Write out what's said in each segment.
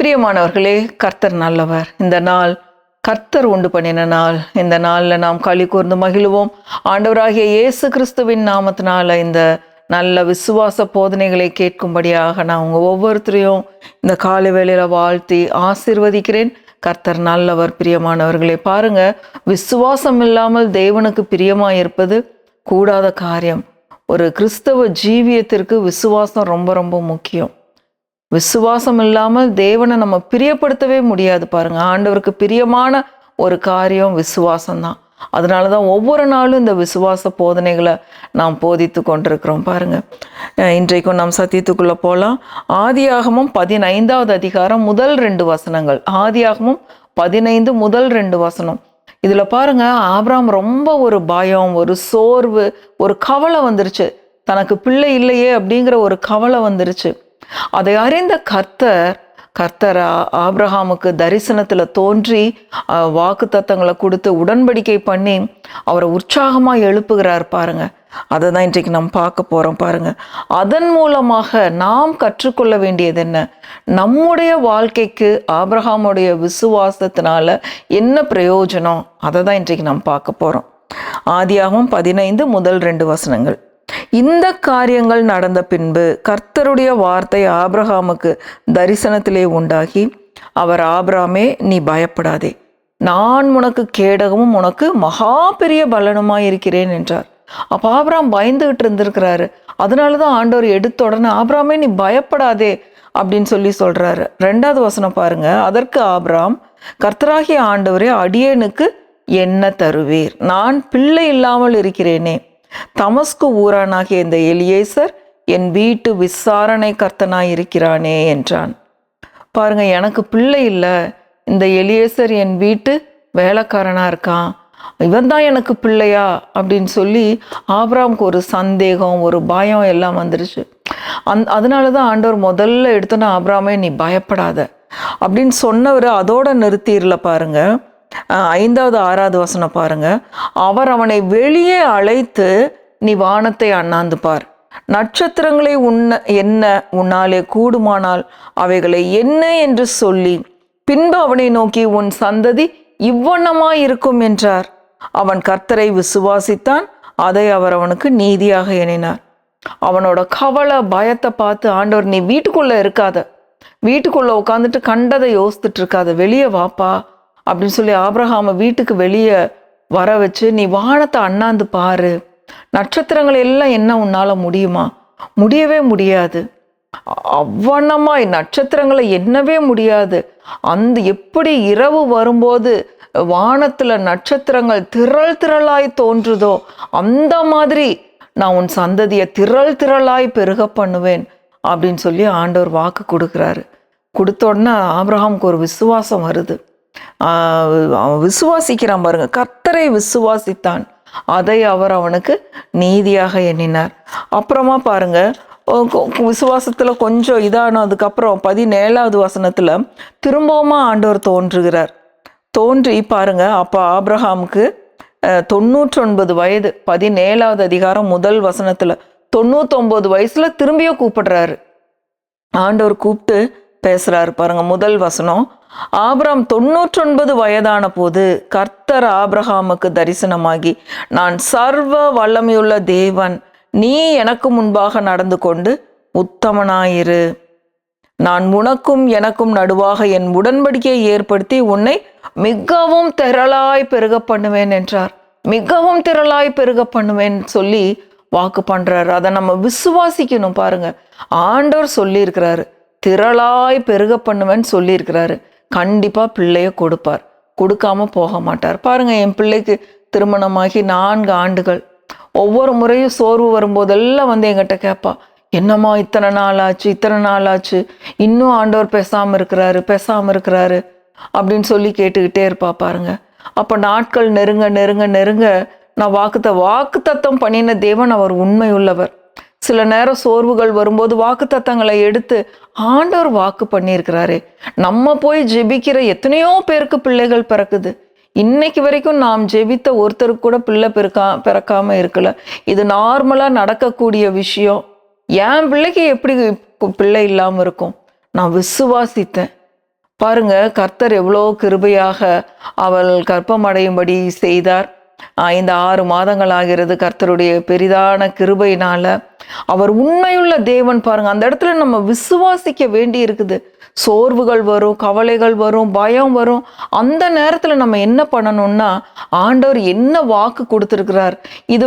பிரியமானவர்களே, கர்த்தர் நல்லவர். இந்த நாள் கர்த்தர் உண்டு பண்ணின நாள். இந்த நாளில் நாம் களி கூர்ந்து மகிழுவோம். ஆண்டவராகிய இயேசு கிறிஸ்துவின் நாமத்தினால இந்த நல்ல விசுவாச போதனைகளை கேட்கும்படியாக நான் உங்கள் ஒவ்வொருத்தரையும் இந்த காலை வேளையில் வாழ்த்தி ஆசீர்வதிக்கிறேன். கர்த்தர் நல்லவர். பிரியமானவர்களே, பாருங்க, விசுவாசம் இல்லாமல் தேவனுக்கு பிரியமாக இருப்பது கூடாத காரியம். ஒரு கிறிஸ்தவ ஜீவியத்திற்கு விசுவாசம் ரொம்ப ரொம்ப முக்கியம். விசுவாசம் இல்லாமல் தேவனை நம்ம பிரியப்படுத்தவே முடியாது. பாருங்க, ஆண்டவருக்கு பிரியமான ஒரு காரியம் விசுவாசம்தான். அதனால தான் ஒவ்வொரு நாளும் இந்த விசுவாச போதனைகளை நாம் போதித்து கொண்டிருக்கிறோம். பாருங்க, இன்றைக்கும் நாம் சத்தியத்துக்குள்ள போகலாம். ஆதியாகமம் 15வது அதிகாரம் முதல் 2 வசனங்கள். ஆதியாகமம் 15 முதல் 2 வசனம். இதுல பாருங்க, ஆபிரகாம் ரொம்ப ஒரு பயம், ஒரு சோர்வு, ஒரு கவலை வந்துருச்சு. தனக்கு பிள்ளை இல்லையே அப்படிங்கிற ஒரு கவலை வந்துருச்சு. அதை அறிந்த கர்த்தர் ஆபிரகாமுக்கு தரிசனத்துல தோன்றி வாக்கு தத்தங்களை கொடுத்து உடன்படிக்கை பண்ணி அவரை உற்சாகமா எழுப்புகிறார். பாருங்க, அதை தான் இன்றைக்கு நம்ம பார்க்க போறோம். பாருங்க, அதன் மூலமாக நாம் கற்றுக்கொள்ள வேண்டியது என்ன, நம்முடைய வாழ்க்கைக்கு ஆபிரகாமுடைய விசுவாசத்தினால என்ன பிரயோஜனம், அதை தான் இன்றைக்கு நம்ம பார்க்க போறோம். ஆதியாகமம் 15 முதல் 2 வசனங்கள். இந்த காரியங்கள் நடந்த பின்பு கர்த்தருடைய வார்த்தை ஆபிரகாமுக்கு தரிசனத்திலே உண்டாகி, அவர், ஆபிரகாமே, நீ பயப்படாதே, நான் உனக்கு கேடகமும் உனக்கு மகா பெரிய பலனுமாய் இருக்கிறேன் என்றார். அப்ப ஆபிரகாம் பயந்துகிட்டு இருந்திருக்கிறாரு. அதனாலதான் ஆண்டவர் எடுத்த உடனே, ஆபிரகாமே, நீ பயப்படாதே அப்படின்னு சொல்றாரு. 2வது வசனம் பாருங்க. அதற்கு ஆபிரகாம், கர்த்தராகிய ஆண்டவரே, அடியேனுக்கு என்ன தருவீர்? நான் பிள்ளை இல்லாமல் இருக்கிறேனே. தமஸ்கு ஊரானாகிய இந்த எலியேசர் என் வீட்டு விசாரணை கர்த்தனாய் இருக்கிறானே என்றான். பாருங்க, எனக்கு பிள்ளை இல்லை, இந்த எலியேசர் என் வீட்டு வேலைக்காரனா இருக்கான், இவன் தான் எனக்கு பிள்ளையா அப்படின்னு சொல்லி ஆபிரகாமுக்கு ஒரு சந்தேகம், ஒரு பயம் எல்லாம் வந்துருச்சு. அதனாலதான் ஆண்டவர் முதல்ல எடுத்தோன்னா, ஆபிரகாமே, நீ பயப்படாத அப்படின்னு சொன்னவர் அதோட நிறுத்திடல. பாருங்க, 5வது 6வது வசனம் பாருங்க. அவர் அவனை வெளியே அழைத்து, நீ வானத்தை அண்ணாந்து பார், நட்சத்திரங்களை என்ன உன்னாலே கூடுமானால் அவைகளை என்ன என்று சொல்லி, பின்பு அவனை நோக்கி, உன் சந்ததி இவ்வண்ணமாய் இருக்கும் என்றார். அவன் கர்த்தரை விசுவாசித்தான், அதை அவர் அவனுக்கு நீதியாக எண்ணினார். அவனோட கவலை, பயத்தை பார்த்து ஆண்டவர், நீ வீட்டுக்குள்ள இருக்காத, வீட்டுக்குள்ள உட்காந்துட்டு கண்டதை யோசித்துட்டு இருக்காத, வெளியே வாப்பா அப்படின்னு சொல்லி ஆபிரகாமை வீட்டுக்கு வெளியே வர வச்சு, நீ வானத்தை அண்ணாந்து பாரு, நட்சத்திரங்கள் எல்லாம் என்ன உன்னால முடியுமா? முடியவே முடியாது. அவ்வண்ணமாய் நட்சத்திரங்களை எண்ணவே முடியாது. எப்படி இரவு வரும்போது வானத்துல நட்சத்திரங்கள் திரள் திரளாய் தோன்றுதோ, அந்த மாதிரி நான் உன் சந்ததியை திரள் திரளாய் பெருக பண்ணுவேன் அப்படின்னு சொல்லி ஆண்டவர் வாக்கு கொடுக்குறாரு. கொடுத்த உடனே ஆபிரகாமுக்கு ஒரு விசுவாசம் வருது. விசுவாசிக்கிறான். பாருங்க, கர்த்தரை விசுவாசித்தான், அதை அவர் அவனுக்கு நீதியாக எண்ணினார். அப்புறமா பாருங்க, விசுவாசத்துல கொஞ்சம் இதானதுக்கப்புறம் 17வது வசனத்துல திரும்பவும் ஆண்டவர் தோன்றுகிறார். தோன்றி பாருங்க, அப்ப ஆபிரகாமுக்கு 99 வயது. 17வது அதிகாரம் முதல் வசனத்துல 99 வயசுல திரும்பியும் கூப்பிடுறாரு. ஆண்டவர் கூப்பிட்டு பேசுறாரு. பாருங்க, முதல் வசனம். ஆபிரகாம் 99 வயதான போது கர்த்தர் ஆபிரகாமுக்கு தரிசனமாகி, நான் சர்வ வல்லமையுள்ள தேவன், நீ எனக்கு முன்பாக நடந்து கொண்டு உத்தமனாயிரு, நான் உனக்கும் எனக்கும் நடுவாக என் உடன்படிக்கையை ஏற்படுத்தி உன்னை மிகவும் திரளாய் பெருக பண்ணுவேன் என்றார். மிகவும் திரளாய் பெருக பண்ணுவேன் சொல்லி வாக்கு பண்றாரு. அதை நம்ம விசுவாசிக்கணும். பாருங்க, ஆண்டவர் சொல்லி இருக்கிறாரு, திரளாய் பெருக பண்ணுவேன்னு சொல்லியிருக்கிறாரு. கண்டிப்பா பிள்ளைய கொடுப்பார், கொடுக்காம போக மாட்டார். பாருங்க, என் பிள்ளைக்கு திருமணமாகி 4 ஆண்டுகள். ஒவ்வொரு முறையும் சோர்வு வரும்போதெல்லாம் வந்து என்கிட்ட கேட்பா, என்னம்மா இத்தனை நாள் ஆச்சு, இன்னும் ஆண்டவர் பேசாம இருக்கிறாரு அப்படின்னு சொல்லி கேட்டுக்கிட்டே இருப்பா. பாருங்க, அப்ப நாட்கள் நெருங்க நெருங்க நெருங்க நான் வாக்கு தத்தம் பண்ணின தேவன் அவர் உண்மை உள்ளவர். சில நேரம் சோர்வுகள் வரும்போது வாக்கு தத்தங்களை எடுத்து ஆண்டவர் வாக்கு பண்ணியிருக்கிறாரே. நம்ம போய் ஜெபிக்கிற எத்தனையோ பேருக்கு பிள்ளைகள் பிறக்குது. இன்னைக்கு வரைக்கும் நாம் ஜெபித்த ஒருத்தருக்கு கூட பிள்ளை பிறக்காம இருக்கல. இது நார்மலா நடக்கக்கூடிய விஷயம். என் பிள்ளைக்கு எப்படி பிள்ளை இல்லாம இருக்கும்? நான் விசுவாசித்தேன். பாருங்க, கர்த்தர் எவ்வளோ கிருபையாக அவள் கர்ப்பம் அடையும்படி செய்தார். 5-6 மாதங்கள் ஆகிறது கர்த்தருடைய பெரிதான கிருபையினால. அவர் உண்மையுள்ள தேவன். பாருங்க, அந்த இடத்துல நம்ம விசுவாசிக்க வேண்டி இருக்குது. சோர்வுகள் வரும், கவலைகள் வரும், பயம் வரும். அந்த நேரத்துல நம்ம என்ன பண்ணணும்னா, ஆண்டவர் என்ன வாக்கு கொடுத்திருக்கிறார், இது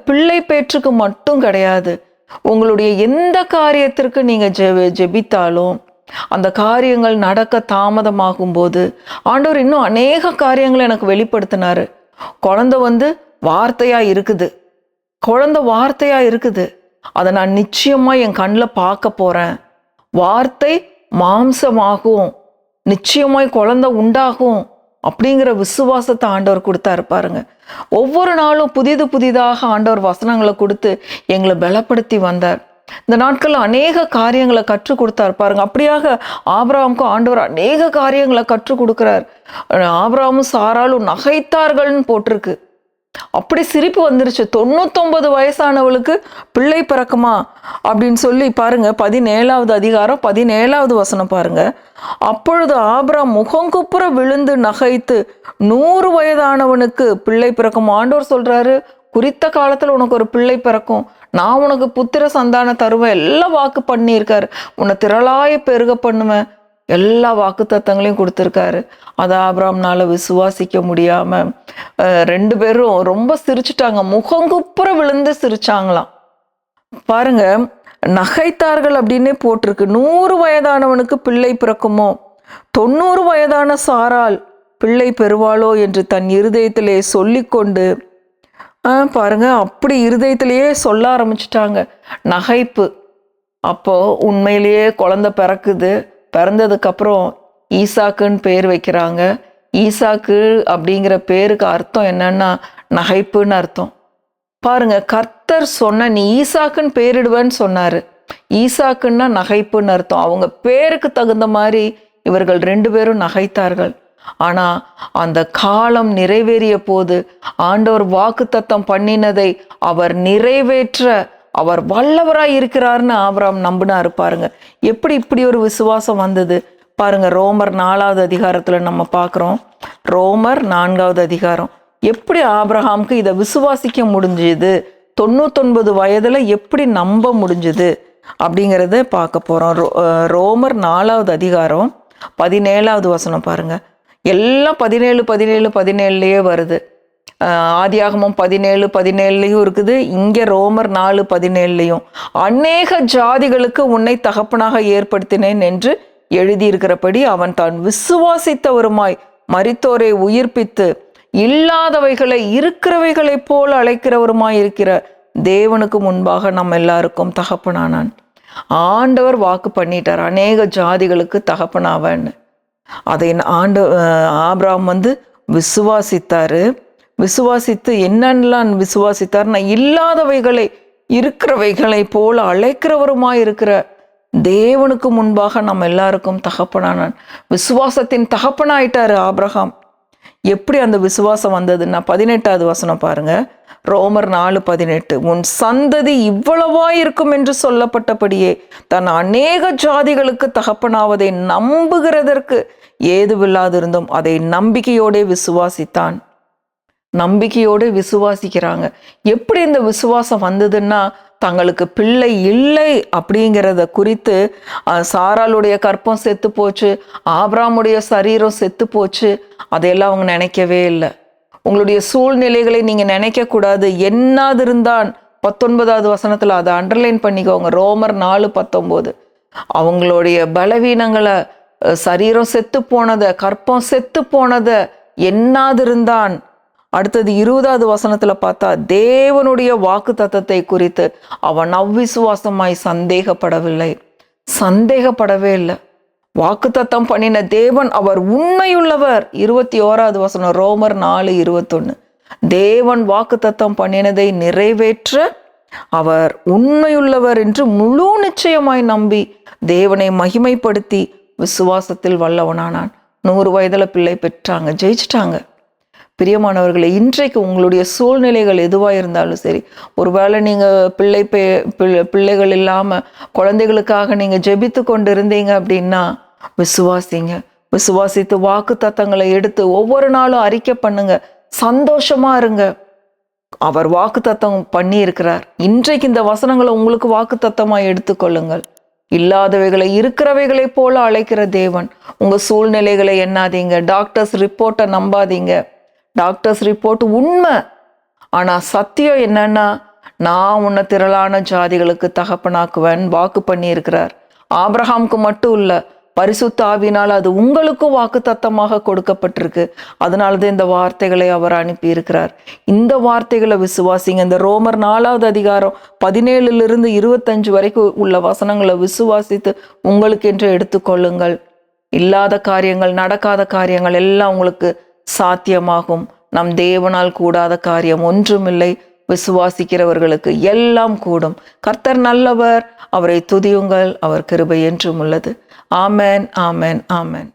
பிள்ளை பேற்றுக்கு மட்டும் கிடையாது. உங்களுடைய எந்த காரியத்திற்கு நீங்க ஜெபித்தாலும் அந்த காரியங்கள் நடக்க தாமதமாகும் போது ஆண்டவர் இன்னும் அநேக காரியங்களை எனக்கு வெளிப்படுத்தினாரு. குழந்தை வார்த்தையா இருக்குது, குழந்தை வார்த்தையா இருக்குது. அதை நான் நிச்சயமா என் கண்ணில் பார்க்க போறேன். வார்த்தை மாம்சமாகும், நிச்சயமாய் குழந்தை உண்டாகும் அப்படிங்கிற விசுவாசத்தை ஆண்டவர் கொடுத்தாரு. பாருங்க, ஒவ்வொரு நாளும் புதிதாக ஆண்டவர் வசனங்களை கொடுத்து எங்களை பலப்படுத்தி வந்தார். இந்த நாட்கள்ல அநேக காரியங்களை கற்றுக் கொடுத்தாரு. பாருங்க, அப்படியாக ஆபிரகாமுக்கும் ஆண்டவர் அநேக காரியங்களை கற்றுக் கொடுக்கிறார். ஆபிரகாமும் சாராலும் நகைத்தார்கள்னு போட்டிருக்கு. அப்படி சிரிப்பு வந்துருச்சு. 99 வயசானவளுக்கு பிள்ளை பிறக்குமா அப்படின்னு சொல்லி பாருங்க, 17வது அதிகாரம் 17வது வசனம் பாருங்க. அப்பொழுது ஆபிரகாம் முகங்குப்புற விழுந்து நகைத்து 100 வயதானவனுக்கு பிள்ளை பிறக்கும். ஆண்டவர் சொல்றாரு, குறித்த காலத்துல உனக்கு ஒரு பிள்ளை பிறக்கும், நான் உனக்கு புத்திர சந்தான தருவேன், எல்லாம் வாக்கு பண்ணியிருக்காரு. உன்னை திரளாய பெருக பண்ணுவேன், எல்லா வாக்கு தத்தங்களையும் கொடுத்துருக்காரு. அதை ஆபிரகாம்னால விசுவாசிக்க முடியாம 2 பேரும் ரொம்ப சிரிச்சுட்டாங்க. முகங்குப்புற விழுந்து சிரிச்சாங்களாம். பாருங்க, நகைத்தார்கள் அப்படின்னே போட்டிருக்கு. 100 வயதானவனுக்கு பிள்ளை பிறக்குமோ, 90 வயதான சாரால் பிள்ளை பெறுவாளோ என்று தன் இருதயத்திலே சொல்லிக்கொண்டு பாருங்க, அப்படி இருதயத்திலேயே சொல்ல ஆரம்பிச்சிட்டாங்க. நகைப்பு. அப்போ உண்மையிலேயே குழந்தை பிறக்குது. பிறந்ததுக்கு அப்புறம் ஈசாக்குன்னு பேர் வைக்கிறாங்க. ஈசாக்கு அப்படிங்கிற பேருக்கு அர்த்தம் என்னன்னா நகைப்புன்னு அர்த்தம். பாருங்க, கர்த்தர் சொன்ன நீ ஈசாக்குன்னு பேரிடுவேன்னு சொன்னாரு. ஈசாக்குன்னா நகைப்புன்னு அர்த்தம். அவங்க பேருக்கு தகுந்த மாதிரி இவர்கள் 2 பேரும் நகைத்தார்கள். ஆனா அந்த காலம் நிறைவேறிய போது ஆண்டவர் வாக்குத்தத்தம் பண்ணினதை அவர் நிறைவேற்ற அவர் வல்லவராய் இருக்கிறார்னு ஆபிரகாம் நம்பினாரு. பாருங்க, எப்படி இப்படி ஒரு விசுவாசம் வந்தது பாருங்க. ரோமர் 4வது அதிகாரத்துல நம்ம பார்க்குறோம். ரோமர் 4வது அதிகாரம். எப்படி ஆபிரகாமுக்கு இதை விசுவாசிக்க முடிஞ்சுது, 99 வயதுல எப்படி நம்ப முடிஞ்சுது அப்படிங்கிறத பார்க்க போறோம். ரோமர் 4வது அதிகாரம் 17வது வசனம் பாருங்க. எல்லாம் 17 வருது. ஆதியாகமம் 17:17 இருக்குது. இங்க ரோமர் 4:17 அநேக ஜாதிகளுக்கு உன்னை தகப்பனாக ஏற்படுத்தினேன் என்று எழுதியிருக்கிறபடி அவன் தான் விசுவாசித்தவருமாய் மரித்தோரை உயிர்ப்பித்து இல்லாதவைகளை இருக்கிறவைகளைப் போல அழைக்கிறவருமாய் இருக்கிற தேவனுக்கு முன்பாக நம்ம எல்லாருக்கும் தகப்பனானான். ஆண்டவர் வாக்கு பண்ணிட்டார், அநேக ஜாதிகளுக்கு தகப்பனாவன்னு. அதை ஆபிரகாம் விசுவாசித்தாரு. விசுவாசித்து என்னென்னலாம் விசுவாசித்தார்னா, இல்லாதவைகளை இருக்கிறவைகளை போல அழைக்கிறவருமாய் இருக்கிற தேவனுக்கு முன்பாக நம்ம எல்லாருக்கும் தகப்பனானான். விசுவாசத்தின் தகப்பனாயிட்டாரு ஆபிரகாம். எப்படி அந்த விசுவாசம் வந்ததுன்னா 18வது வசனம் பாருங்க. ரோமர் 4:18 உன் சந்ததி இவ்வளவாயிருக்கும் என்று சொல்லப்பட்டபடியே தன் அநேக ஜாதிகளுக்கு தகப்பனாவதை நம்புகிறதற்கு ஏதுவில்லாதிருந்தும் அதை நம்பிக்கையோட விசுவாசித்தான். நம்பிக்கையோடு விசுவாசிக்கிறாங்க. எப்படி இந்த விசுவாசம் வந்ததுன்னா, தங்களுக்கு பிள்ளை இல்லை அப்படிங்கிறத குறித்து சாராளுடைய கற்பம் செத்து போச்சு, ஆபிரகாமுடைய சரீரம் செத்து போச்சு, அதையெல்லாம் அவங்க நினைக்கவே இல்லை. உங்களுடைய சூழ்நிலைகளை நீங்க நினைக்க கூடாது. என்னாதிருந்தான் 19வது வசனத்துல அதை அண்டர்லைன் பண்ணிக்கோங்க. ரோமர் 4:19 அவங்களுடைய பலவீனங்களை, சரீரம் செத்து போனதை, கற்பம் செத்து போனதை என்னாதிருந்தான். அடுத்தது 20வது வசனத்துல பார்த்தா தேவனுடைய வாக்கு தத்தத்தை குறித்து அவன் அவ்விசுவாசமாய் சந்தேகப்படவே இல்லை. வாக்கு தத்தம் பண்ணின தேவன் அவர் உண்மையுள்ளவர். 21வது வசனம் ரோமர் 4:21 தேவன் வாக்கு தத்தம் பண்ணினதை நிறைவேற்ற அவர் உண்மையுள்ளவர் என்று முழு நிச்சயமாய் நம்பி தேவனை மகிமைப்படுத்தி விசுவாசத்தில் வல்லவனானான். 100 வயதுல பிள்ளை பெற்றாங்க, ஜெயிச்சிட்டாங்க. பிரியமானவர்களே, இன்றைக்கு உங்களுடைய சூழ்நிலைகள் எதுவாக இருந்தாலும் சரி, ஒருவேளை நீங்கள் பிள்ளைகள் இல்லாமல் குழந்தைகளுக்காக நீங்கள் ஜெபித்து கொண்டு இருந்தீங்க அப்படின்னா விசுவாசிங்க. விசுவாசித்து வாக்கு தத்தங்களை எடுத்து ஒவ்வொரு நாளும் அறிக்கை பண்ணுங்க. சந்தோஷமா இருங்க. அவர் வாக்கு தத்தம் பண்ணி இருக்கிறார். இன்றைக்கு இந்த வசனங்களை உங்களுக்கு வாக்கு தத்தமா எடுத்துக்கொள்ளுங்கள். இல்லாதவைகளை இருக்கிறவைகளை போல அழைக்கிற தேவன். உங்க சூழ்நிலைகளை எண்ணாதீங்க. டாக்டர்ஸ் ரிப்போர்ட்டை நம்பாதீங்க. டாக்டர்ஸ் ரிப்போர்ட் உண்மை. ஆனா சத்தியம் என்னன்னா, நான் உன்னை திரளான ஜாதிகளுக்கு தகப்பனாக்குவேன் வாக்கு பண்ணி இருக்கிறார். ஆபிரகாமுக்கு மட்டும் இல்ல, பரிசுத்த ஆவியினால் அது உங்களுக்கும் வாக்கு தத்தமாக கொடுக்கப்பட்டிருக்கு. அதனாலதான் இந்த வார்த்தைகளை அவர் அனுப்பி இருக்கிறார். இந்த வார்த்தைகளை விசுவாசிங்க. இந்த ரோமர் 4வது அதிகாரம் 17 25 வரைக்கும் உள்ள வசனங்களை விசுவாசித்து உங்களுக்கென்று எடுத்துக்கொள்ளுங்கள். இல்லாத காரியங்கள், நடக்காத காரியங்கள் எல்லாம் உங்களுக்கு சாத்தியமாகும். நம் தேவனால் கூடாத காரியம் ஒன்றுமில்லை. விசுவாசிக்கிறவர்களுக்கு எல்லாம் கூடும். கர்த்தர் நல்லவர். அவரை துதியுங்கள். அவர் கிருபை என்றும் உள்ளது. ஆமென், ஆமென், ஆமென்.